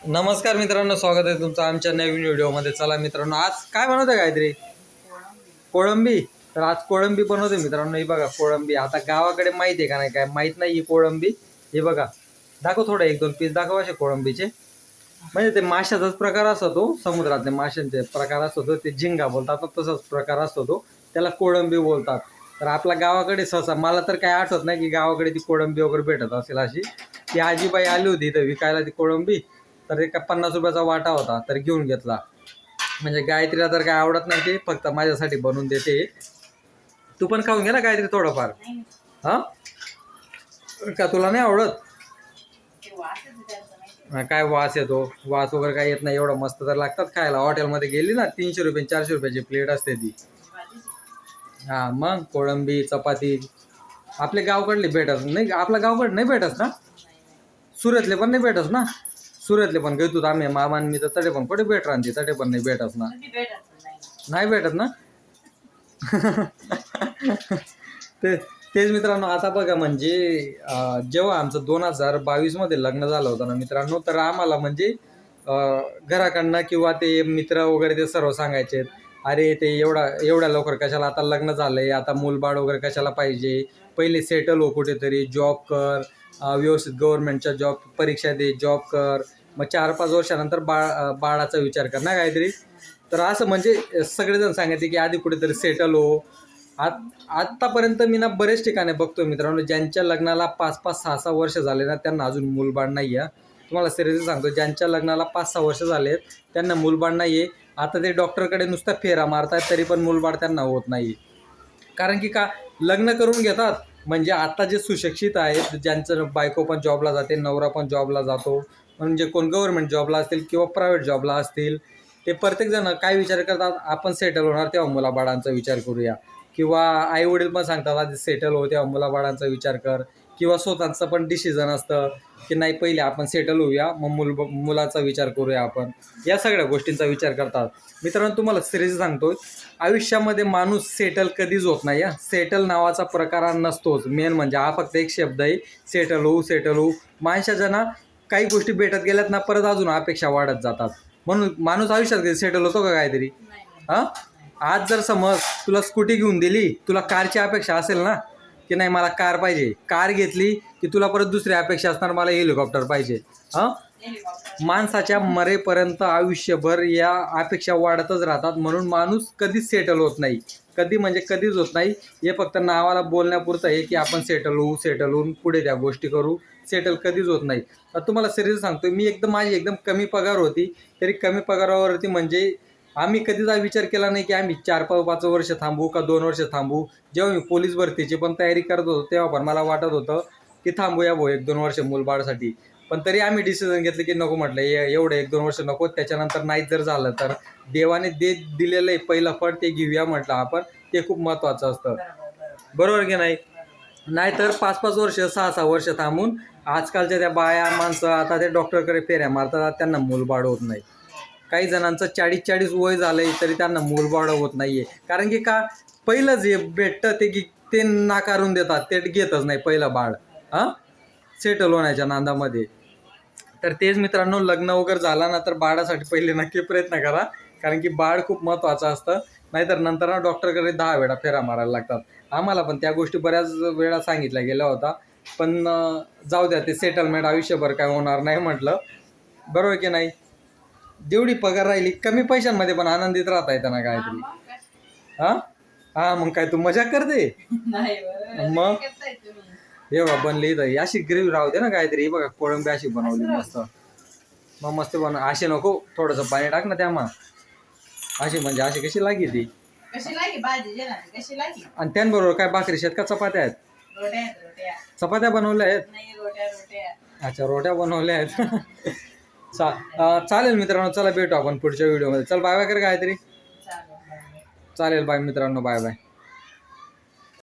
नमस्कार मित्रांनो, स्वागत आहे तुमचं आमच्या नवीन व्हिडिओमध्ये. चला मित्रांनो, आज काय बनवते काहीतरी कोळंबी. तर आज कोळंबी बनवते मित्रांनो. ही बघा कोळंबी. आता गावाकडे माहिती आहे का नाही, काय माहीत नाही ही कोळंबी. हे बघा, दाखव थोडं, 1-2 पीस दाखव असे कोळंबीचे. म्हणजे ते माशाचाच प्रकार असतो तो, समुद्रातले माशांचे प्रकार असतो तो. ते झिंगा बोलतात, तसाच प्रकार असतो तो, त्याला कोळंबी बोलतात. तर आपल्या गावाकडे सहसा, मला तर काय आठवत नाही की गावाकडे ती कोळंबी वगैरे भेटत असेल अशी. ती आजीबाई आली होती इथं विकायला ती कोळंबी. तर एका 50 रुपयाचा वाटा होता, तर घेऊन घेतला. म्हणजे गायत्रीला तर काय आवडत नाही, ते फक्त माझ्यासाठी बनवून देते. तू पण खाऊन घे ना गायत्री थोडंफार. हां, का तुला नाही आवडत? काय वास येतो? वास वगैरे काय येत नाही, एवढं मस्त तर लागतात खायला. हॉटेलमध्ये गेली ना, 300 रुपये 400 रुपयाची प्लेट असते ती. हां, मग कोळंबी चपाती आपल्या गावकडली भेटत नाही, आपल्या गावकडे नाही भेटत ना. सुरतले पण नाही भेटत ना. सुरतले पण घेतो आम्ही, मामा मी, तर तडे पण कुठे भेट राहते, तडे पण नाही भेटत ना. नाही भेटत ना. ते तेच मित्रांनो. आता बघा, म्हणजे जेव्हा आमचं 2022 मध्ये लग्न झालं होतं ना मित्रांनो, तर आम्हाला म्हणजे घराकडनं किंवा ते मित्र वगैरे ते सर्व सांगायचे, अरे ते एवढ्या लवकर कशाला, आता लग्न झालंय, आता मूलबाळ वगैरे कशाला पाहिजे, पहिले सेटल हो, कुठेतरी जॉब कर, व्यवस्थित गव्हर्नमेंटच्या जॉब परीक्षा दे, जॉब कर, मग 4-5 वर्षानंतर बाळाचा विचार कर ना काहीतरी. तर असं म्हणजे सगळेजण सांगायचे की आधी कुठेतरी सेटल हो. आत्तापर्यंत मी ना बरेच ठिकाणी बघतोय मित्रांनो, ज्यांच्या लग्नाला 5-5, 6-6 वर्ष झाले ना, त्यांना अजून मूलबाळ नाही आहे. तुम्हाला सिरियसली सांगतो, ज्यांच्या लग्नाला 5-6 वर्ष झाले आहेत त्यांना मूलबाळ नाही आहे. आता ते डॉक्टरकडे नुसता फेरा मारतात, तरी पण मूलबाळ त्यांना होत नाही. कारण की का, लग्न करून घेतात. म्हणजे आता जे सुशिक्षित आहेत, ज्यांचं बायको पण जॉबला जाते, नवरा पण जॉबला जातो, म्हणजे कोण गव्हर्नमेंट जॉबला असतील किंवा प्रायव्हेट जॉबला असतील, ते प्रत्येकजण काय विचार करतात, आपण सेटल होणार तेव्हा मुलाबाळांचा विचार करूया. किंवा आईवडील पण सांगतात, आधी सेटल हो, तेव्हा मुलाबाळांचा विचार कर. किंवा स्वतःचं पण डिसिजन असतं की नाही, पहिले आपण सेटल होऊया, मग मुलाचा विचार करूया आपण. या सगळ्या गोष्टींचा विचार करतात मित्रांनो. तुम्हाला सिरियस सांगतो, आयुष्यामध्ये माणूस सेटल कधीच होत नाही. सेटल नावाचा प्रकार नसतोच. मेन म्हणजे हा फक्त एक शब्द आहे, सेटल होऊ, सेटल होऊ. माणसाच्या ना काही गोष्टी भेटत गेल्यात ना, परत अजून अपेक्षा वाढत जातात. म्हणून माणूस आयुष्यात कधी सेटल होतो का काहीतरी? हां, आज जर समज तुला स्कूटी घेऊन दिली, तुला कारची अपेक्षा असेल ना, की नाही मला कार पाहिजे. कार घेतली की तुला परत दुसरी अपेक्षा असणार, मला हेलिकॉप्टर पाहिजे. हां, माणसाच्या मरेपर्यंत आयुष्यभर या अपेक्षा वाढतच राहतात. म्हणून माणूस कधीच सेटल होत नाही, कधी म्हणजे कधीच होत नाही. हे फक्त नावाला बोलण्यापुरतं आहे की आपण सेटल होऊ, सेटल होऊन पुढे त्या गोष्टी करू. सेटल कधीच होत नाही. तर तुम्हाला सिरियस सांगतो, मी माझी एकदम कमी पगार होती, तरी कमी पगारावरती म्हणजे आम्ही कधीच हा विचार केला नाही की आम्ही 4-5 वर्ष थांबू का 2 वर्ष थांबू. जेव्हा मी पोलीस भरतीची पण तयारी करत होतो, तेव्हा पण मला वाटत होतं की थांबूया भाऊ 1-2 वर्ष मूलबाळासाठी. पण तरी आम्ही डिसिजन घेतलं की नको, म्हटलं एवढं 1-2 वर्ष नको, त्याच्यानंतर नाहीच जर झालं तर देवाने दिलेलं आहे पहिलं फळ, ते घेऊया म्हटलं आपण. ते खूप महत्त्वाचं असतं, बरोबर की नाही? नाहीतर 5-5 वर्ष 6-6 वर्ष थांबून आजकालच्या त्या बाया माणसं आता ते डॉक्टरकडे फेऱ्या मारतात, त्यांना मूलबाळ होत नाही. काही जणांचं 40-40 वय झालंय तरी त्यांना मूलबाळ होत नाहीये. कारण की का, पहिलं जे भेटतं ते नाकारून देतात, ते घेतच नाही पहिलं बाळ. हां, सेटल होण्याच्या नांदामध्ये. तर तेच मित्रांनो, लग्न वगैरे झाला ना, तर बाळासाठी पहिले नक्की प्रयत्न करा. कारण की बाळ खूप महत्त्वाचं असतं. नाहीतर नंतर ना डॉक्टरकडे 10 वेळा फेरा मारायला लागतात. आम्हाला पण त्या गोष्टी बऱ्याच वेळा सांगितल्या गेल्या होता. पण जाऊ द्या, ते सेटलमेंट आयुष्यभर काय होणार नाही म्हटलं, बरोबर की नाही? जेवढी पगार राहिली, कमी पैशांमध्ये पण आनंदित राहता येतं ना काहीतरी. हां हां, मग काय तू मजा करते? मग हे बघा बनली इथं अशी ग्रेव्ही राहू दे ना काहीतरी. हे बघा कोळंबी अशी बनवली मस्त. मग मस्त बनव. अशी नको, थोडंसं पाणी टाक ना त्या, मग अशी म्हणजे अशी कशी लागी ती. आणि त्यांबरोबर काय भाकरी शेत का चपात्या आहेत? चपात्या बनवल्या आहेत. अच्छा, रोट्या बनवल्या आहेत. चालेल मित्रांनो, चला भेटू आपण पुढच्या व्हिडिओमध्ये. चल बाय बाय कर काहीतरी. चालेल, बाय मित्रांनो, बाय बाय.